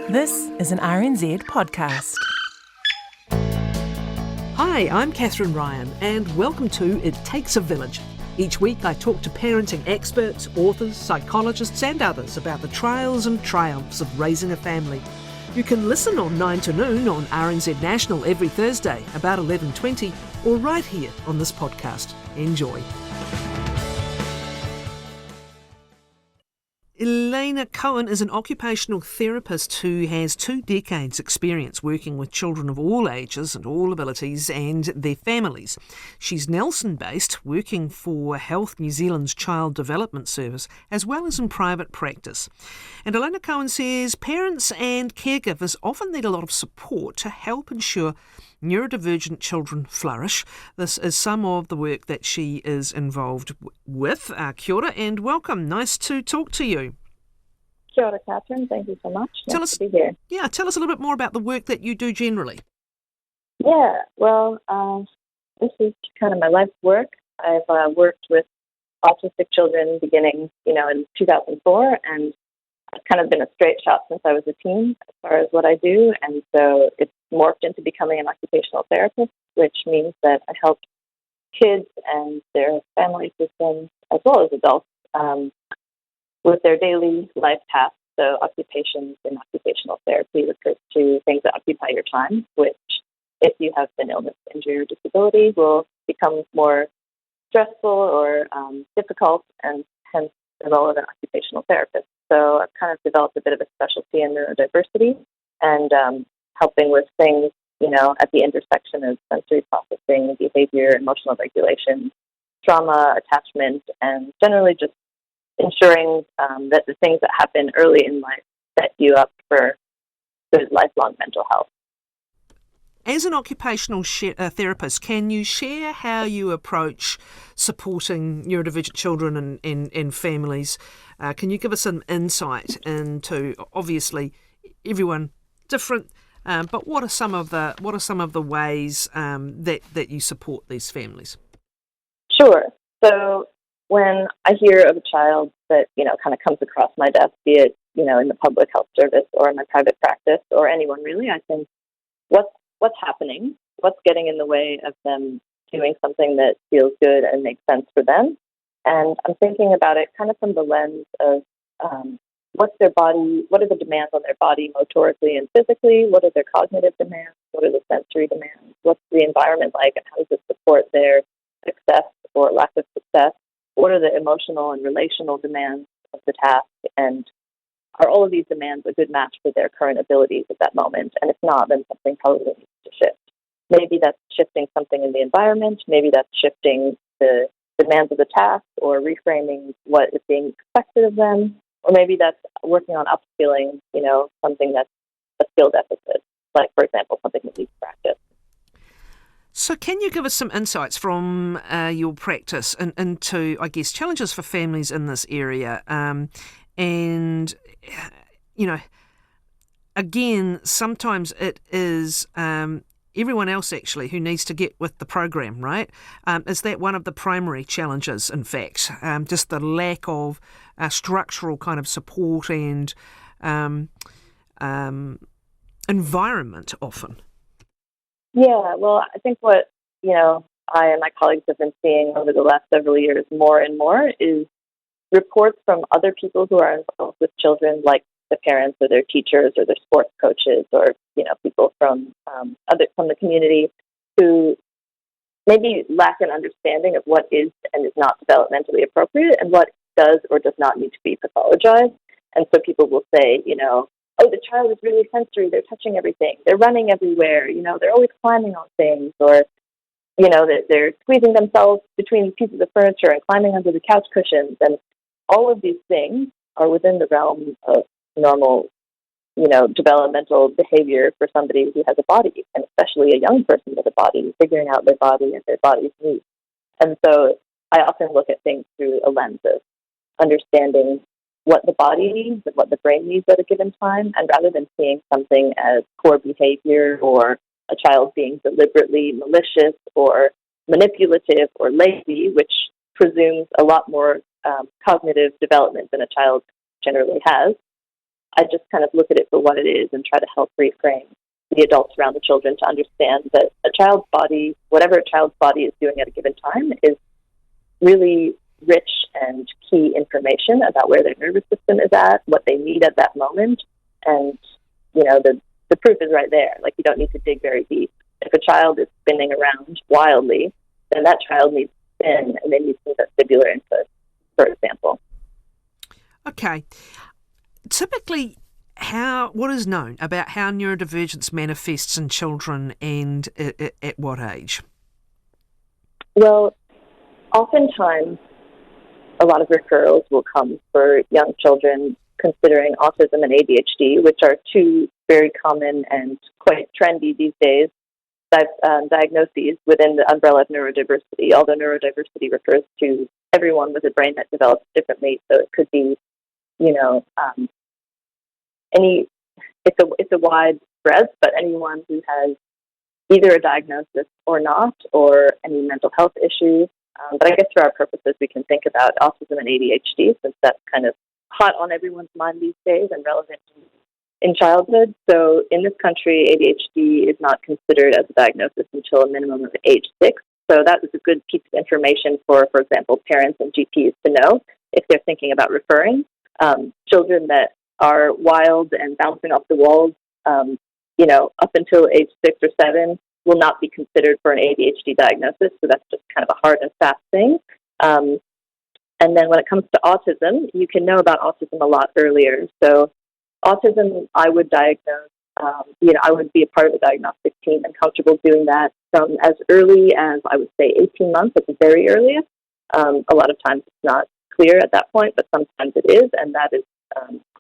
This is an RNZ podcast. Hi, I'm Catherine Ryan, and welcome to It Takes a Village. Each week I talk to parenting experts, authors, psychologists and others about the trials and triumphs of raising a family. You can listen on 9 to noon on RNZ National every Thursday about 11:20 or right here on this podcast. Enjoy. Elana Cohen is an occupational therapist who has 2 decades' experience working with children of all ages and all abilities and their families. She's Nelson-based, working for Health New Zealand's Child Development Service, as well as in private practice. And Elana Cohen says parents and caregivers often need a lot of support to help ensure neurodivergent children flourish. This is some of the work that she is involved with. Kia ora and welcome. Nice to talk to you. Kia ora, Catherine. Thank you so much. Nice to be here. Yeah, tell us a little bit more about the work that you do generally. Yeah, well, this is kind of my life's work. I've worked with autistic children beginning, in 2004, and I've kind of been a straight shot since I was a teen as far as what I do, and so it's morphed into becoming an occupational therapist, which means that I help kids and their family systems, as well as adults, with their daily life tasks. So occupations in occupational therapy refers to things that occupy your time, which, if you have an illness, injury, or disability, will become more stressful or difficult, and hence the role of an occupational therapist. So I've kind of developed a bit of a specialty in neurodiversity and helping with things, at the intersection of sensory processing, behavior, emotional regulation, trauma, attachment, and generally just ensuring that the things that happen early in life set you up for good lifelong mental health. As an occupational therapist, can you share how you approach supporting neurodivergent children and families? Can you give us some insight into, obviously, everyone different, but what are some of the ways that you support these families? Sure. So when I hear of a child that kind of comes across my desk, be it in the public health service or in my private practice or anyone really, I think what's happening, what's getting in the way of them doing something that feels good and makes sense for them. And I'm thinking about it kind of from the lens of what's their body, what are the demands on their body motorically and physically, what are their cognitive demands, what are the sensory demands, what's the environment like, and how does it support their success or lack of success, what are the emotional and relational demands of the task, and are all of these demands a good match for their current abilities at that moment? And if not, then something probably needs to shift. Maybe that's shifting something in the environment. Maybe that's shifting the demands of the task or reframing what is being expected of them. Or maybe that's working on upskilling, something that's a skill deficit, like, for example, something that needs practice. So can you give us some insights from your practice into, I guess, challenges for families in this area? And, again, sometimes it is everyone else actually who needs to get with the program, right? Is that one of the primary challenges, in fact? Just the lack of structural kind of support and environment often? Yeah, well, I think what, I and my colleagues have been seeing over the last several years more and more is reports from other people who are involved with children, like the parents or their teachers or their sports coaches or, people from the community who maybe lack an understanding of what is and is not developmentally appropriate and what does or does not need to be pathologized. And so people will say, oh, the child is really sensory, they're touching everything, they're running everywhere, they're always climbing on things, or, they're squeezing themselves between pieces of furniture and climbing under the couch cushions. And all of these things are within the realm of normal, developmental behavior for somebody who has a body, and especially a young person with a body, figuring out their body and their body's needs. And so I often look at things through a lens of understanding what the body needs and what the brain needs at a given time, and rather than seeing something as poor behavior or a child being deliberately malicious or manipulative or lazy, which presumes a lot more cognitive development than a child generally has, I just kind of look at it for what it is and try to help reframe the adults around the children to understand that a child's body, whatever a child's body is doing at a given time, is really rich and key information about where their nervous system is at, what they need at that moment. And, the proof is right there. Like, you don't need to dig very deep. If a child is spinning around wildly, then that child needs to spin and they need some vestibular input, for example. Okay. Typically, what is known about how neurodivergence manifests in children and at what age? Well, oftentimes a lot of referrals will come for young children considering autism and ADHD, which are two very common and quite trendy these days diagnoses within the umbrella of neurodiversity, although neurodiversity refers to everyone with a brain that develops differently. So it could be, it's a wide breadth, but anyone who has either a diagnosis or not, or any mental health issues. But I guess for our purposes, we can think about autism and ADHD, since that's kind of hot on everyone's mind these days and relevant in childhood. So in this country, ADHD is not considered as a diagnosis until a minimum of age 6. So that is a good piece of information for example, parents and GPs to know if they're thinking about referring. Children that are wild and bouncing off the walls, up until age 6 or 7 will not be considered for an ADHD diagnosis. So that's just kind of a hard and fast thing. And then when it comes to autism, you can know about autism a lot earlier. So autism, I would diagnose, I would be a part of the diagnostic team and comfortable doing that from as early as, I would say, 18 months at the very earliest. A lot of times it's not clear at that point, but sometimes it is, and that is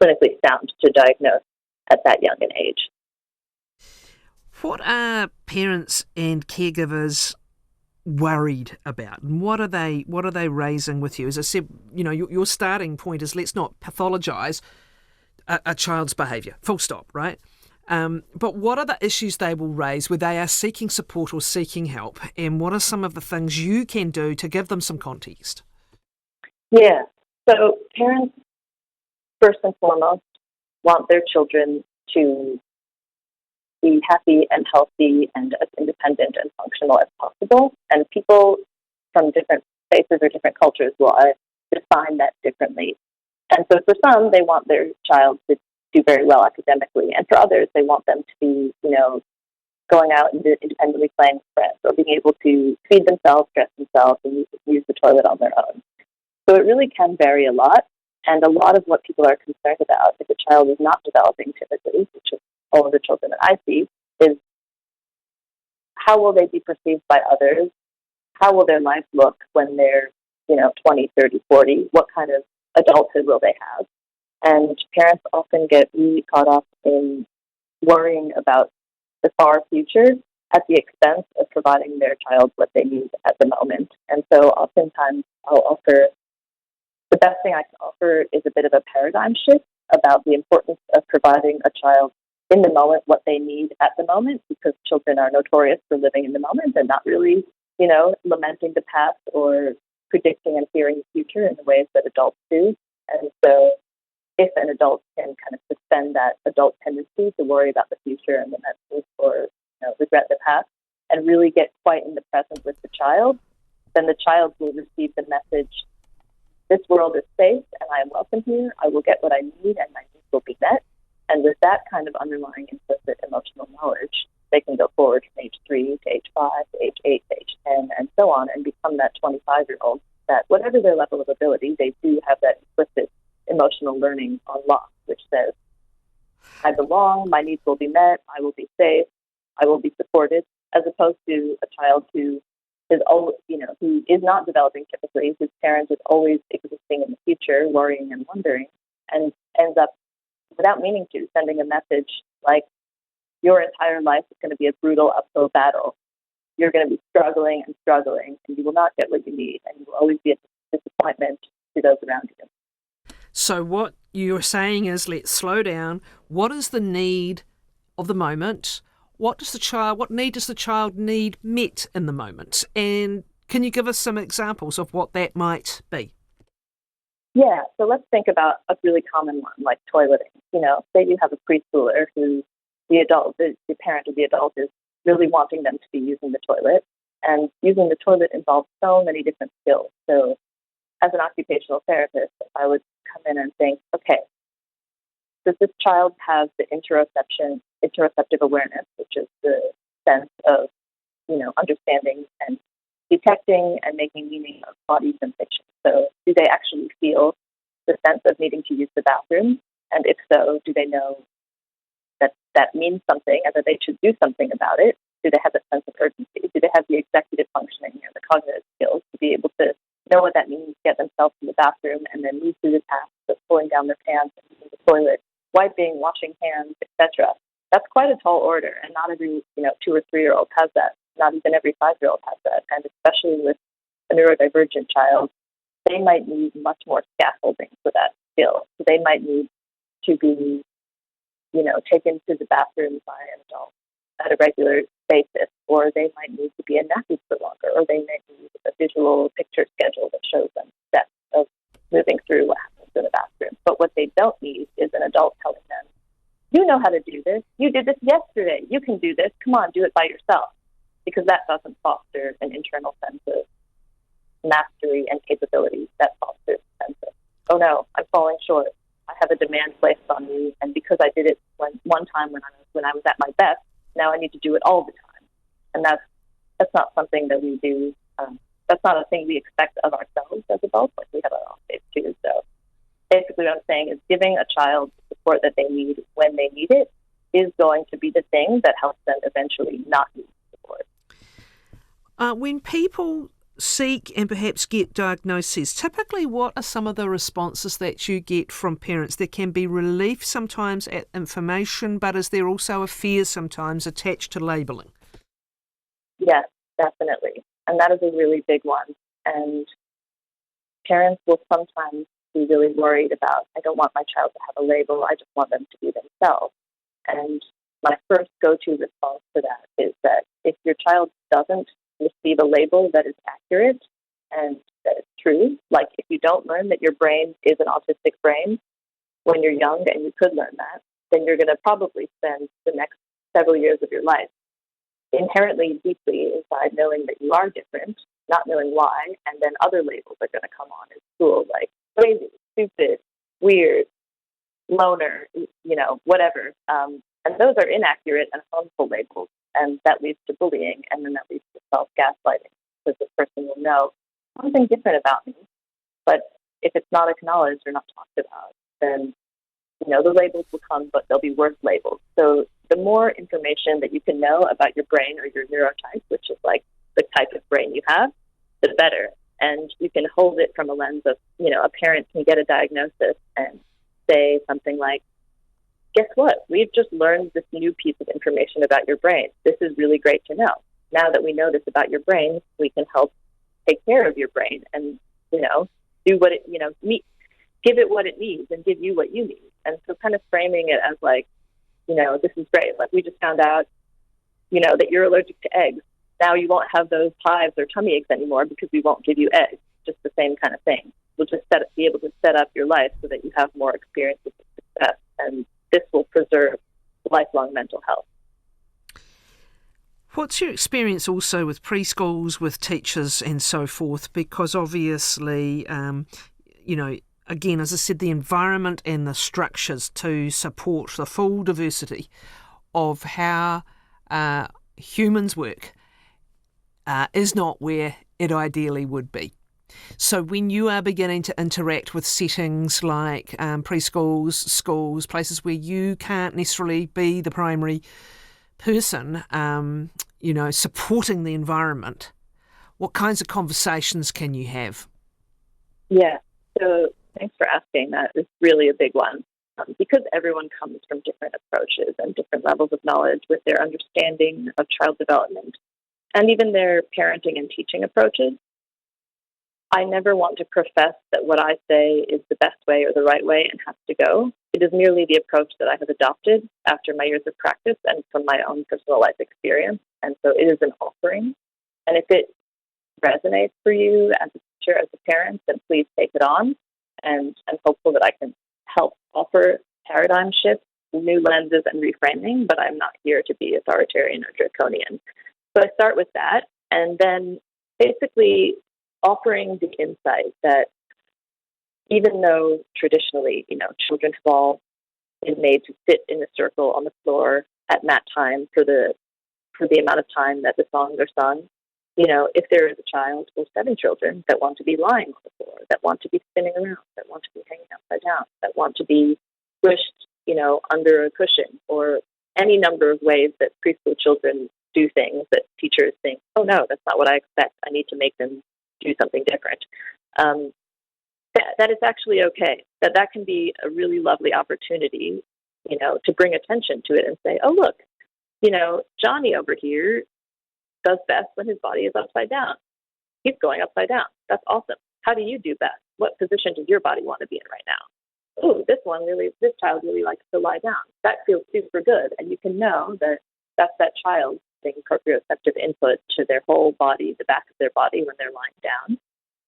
clinically sound to diagnose at that young an age. What are parents and caregivers worried about, and what are they raising with you? As I said, your starting point is, let's not pathologise a child's behaviour, full stop, right? But what are the issues they will raise where they are seeking support or seeking help, and what are some of the things you can do to give them some context? Yeah, so parents, first and foremost, want their children to be happy and healthy and as independent and functional as possible. And people from different places or different cultures will define that differently. And so for some, they want their child to do very well academically. And for others, they want them to be, going out and independently playing with friends, or being able to feed themselves, dress themselves, and use the toilet on their own. So it really can vary a lot. And a lot of what people are concerned about, if a child is not developing typically, which is all of the children that I see, is how will they be perceived by others? How will their life look when they're, 20, 30, 40? What kind of adulthood will they have? And parents often get really caught up in worrying about the far future at the expense of providing their child what they need at the moment. And so oftentimes the best thing I can offer is a bit of a paradigm shift about the importance of providing a child in the moment what they need at the moment, because children are notorious for living in the moment and not really, lamenting the past or predicting and fearing the future in the ways that adults do. And so if an adult can kind of suspend that adult tendency to worry about the future and lament or regret the past and really get quite in the present with the child, then the child will receive the message, this world is safe and I am welcome here. I will get what I need and my needs will be met. And with that kind of underlying implicit emotional knowledge, they can go forward from age 3 to age 5 to age 8 to age 10 and so on, and become that 25-year-old that whatever their level of ability, they do have that implicit emotional learning on lock, which says, I belong, my needs will be met, I will be safe, I will be supported, as opposed to a child who is always, who is not developing typically, whose parent is always existing in the future, worrying and wondering, and ends up, without meaning to, sending a message like, your entire life is going to be a brutal uphill battle. You're going to be struggling and struggling, and you will not get what you need, and you will always be a disappointment to those around you. So what you're saying is, let's slow down. What is the need of the moment? What need does the child need met in the moment? And can you give us some examples of what that might be? Yeah, so let's think about a really common one, like toileting. Say you have a preschooler who the parent or the adult is really wanting them to be using the toilet, and using the toilet involves so many different skills. So as an occupational therapist, I would come in and think, okay, does this child have the interoceptive awareness, which is the sense of, understanding and detecting and making meaning of body sensations? So do they actually feel the sense of needing to use the bathroom? And if so, do they know that that means something and that they should do something about it? Do they have a sense of urgency? Do they have the executive functioning and the cognitive skills to be able to know what that means, get themselves to the bathroom, and then move through the tasks of pulling down their pants and using the toilet, wiping, washing hands, etc.? That's quite a tall order, and not every 2 or 3-year-old has that. Not even every 5-year-old has that, and especially with a neurodivergent child, they might need much more scaffolding for that skill. So they might need to be, taken to the bathroom by an adult at a regular basis, or they might need to be in nappies for longer, or they may need a visual picture schedule that shows them steps of moving through what happens in the bathroom. But what they don't need is an adult telling them, you know how to do this. You did this yesterday. You can do this. Come on, do it by yourself. Because that doesn't foster an internal sense of mastery and capability. That fosters a sense of, oh no, I'm falling short. I have a demand placed on me, and because I did it one time when I was at my best, now I need to do it all the time. And that's not something that we do. That's not a thing we expect of ourselves as adults. Like, we have our off days too. So basically what I'm saying is giving a child the support that they need when they need it is going to be the thing that helps them eventually not need support. When people seek and perhaps get diagnoses, typically what are some of the responses that you get from parents? There can be relief sometimes at information, but is there also a fear sometimes attached to labelling? Yes, definitely. And that is a really big one. And parents will sometimes be really worried about, I don't want my child to have a label, I just want them to be themselves. And my first go-to response to that is that if your child doesn't receive a label that is accurate and that is true, like if you don't learn that your brain is an autistic brain when you're young, and you could learn that, then you're going to probably spend the next several years of your life inherently deeply inside knowing that you are different, not knowing why, and then other labels are going to come on in school, like crazy, stupid, weird, loner, whatever. And those are inaccurate and harmful labels, and that leads to bullying, and then that leads to self-gaslighting, because the person will know something different about me. But if it's not acknowledged or not talked about, then, the labels will come, but they'll be worse labels. So the more information that you can know about your brain or your neurotype, which is like the type of brain you have, the better. And you can hold it from a lens of, a parent can get a diagnosis and say something like, guess what? We've just learned this new piece of information about your brain. This is really great to know. Now that we know this about your brain, we can help take care of your brain and, do what it, give it what it needs and give you what you need. And so kind of framing it as like, this is great. Like, we just found out, that you're allergic to eggs. Now you won't have those hives or tummy aches anymore because we won't give you eggs. Just the same kind of thing. We'll just be able to set up your life so that you have more experience with success, and this will preserve lifelong mental health. What's your experience also with preschools, with teachers and so forth? Because obviously, again, as I said, the environment and the structures to support the full diversity of how humans work is not where it ideally would be. So when you are beginning to interact with settings like preschools, schools, places where you can't necessarily be the primary person, supporting the environment, what kinds of conversations can you have? Yeah, so thanks for asking. That is really a big one, because everyone comes from different approaches and different levels of knowledge with their understanding of child development and even their parenting and teaching approaches. I never want to profess that what I say is the best way or the right way and has to go. It is merely the approach that I have adopted after my years of practice and from my own personal life experience. And so it is an offering. And if it resonates for you as a teacher, as a parent, then please take it on. and I'm hopeful that I can help offer paradigm shifts, new lenses, and reframing, but I'm not here to be authoritarian or draconian. So I start with that, and then basically offering the insight that even though traditionally, children have all been made to sit in a circle on the floor at mat time for the amount of time that the songs are sung, if there is a child or 7 children that want to be lying on the floor, that want to be spinning around, that want to be hanging upside down, that want to be pushed, under a cushion, or any number of ways that preschool children do things that teachers think, oh no, that's not what I expect. I need to make them do something different. That is actually okay. That can be a really lovely opportunity, to bring attention to it and say, oh look, Johnny over here does best when his body is upside down. He's going upside down. That's awesome. How do you do best? What position does your body want to be in right now? Oh, this child really likes to lie down. That feels super good. And you can know that that's that child getting proprioceptive input to their whole body, the back of their body when they're lying down.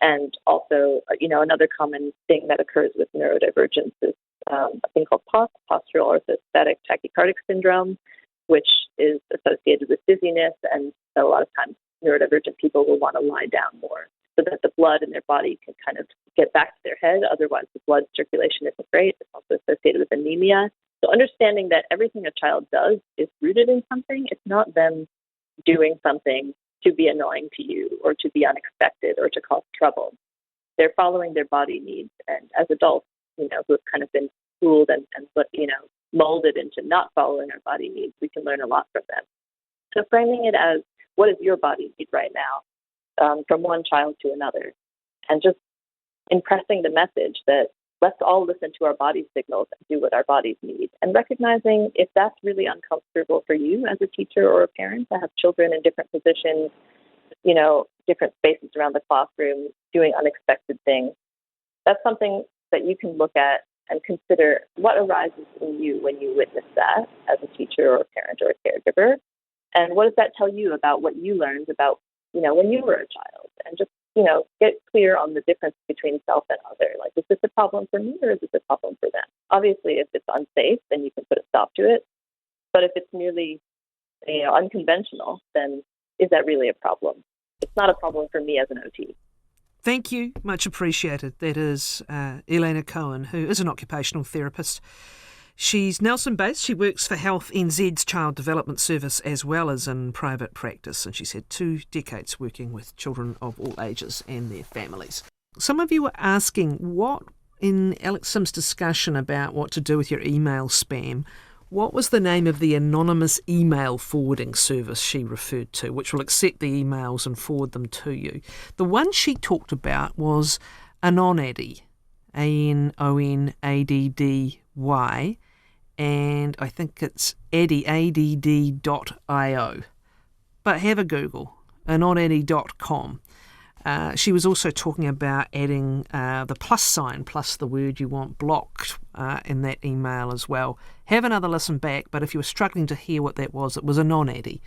And also, another common thing that occurs with neurodivergence is a thing called POTS, postural orthostatic tachycardic syndrome, which is associated with dizziness. And so a lot of times neurodivergent people will want to lie down more so that the blood in their body can kind of get back to their head. Otherwise, the blood circulation isn't great. It's also associated with anemia. So understanding that everything a child does is rooted in something. It's not them doing something to be annoying to you or to be unexpected or to cause trouble. They're following their body needs. And as adults, who have kind of been schooled and molded into not following our body needs, we can learn a lot from them. So framing it as, what does your body need right now, from one child to another, and just impressing the message that let's all listen to our body signals and do what our bodies need, and recognizing if that's really uncomfortable for you as a teacher or a parent to have children in different positions, different spaces around the classroom, doing unexpected things. That's something that you can look at and consider what arises in you when you witness that as a teacher or a parent or a caregiver. And what does that tell you about what you learned about, when you were a child? And just, get clear on the difference between self and other. Like, is this a problem for me or is this a problem for them? Obviously, if it's unsafe, then you can put a stop to it. But if it's merely, unconventional, then is that really a problem? It's not a problem for me as an OT. Thank you. Much appreciated. That is Elana Cohen, who is an occupational therapist. She's Nelson-based. She works for Health NZ's Child Development Service as well as in private practice, and she's had 2 decades working with children of all ages and their families. Some of you were asking what, in Alex Sim's discussion about what to do with your email spam, what was the name of the anonymous email forwarding service she referred to, which will accept the emails and forward them to you? The one she talked about was Anonaddy, ANONADDY, and I think it's add.io. But have a Google, anonaddy.com. She was also talking about adding the plus sign plus the word you want blocked in that email as well. Have another listen back, but if you were struggling to hear what that was, it was Anonaddy.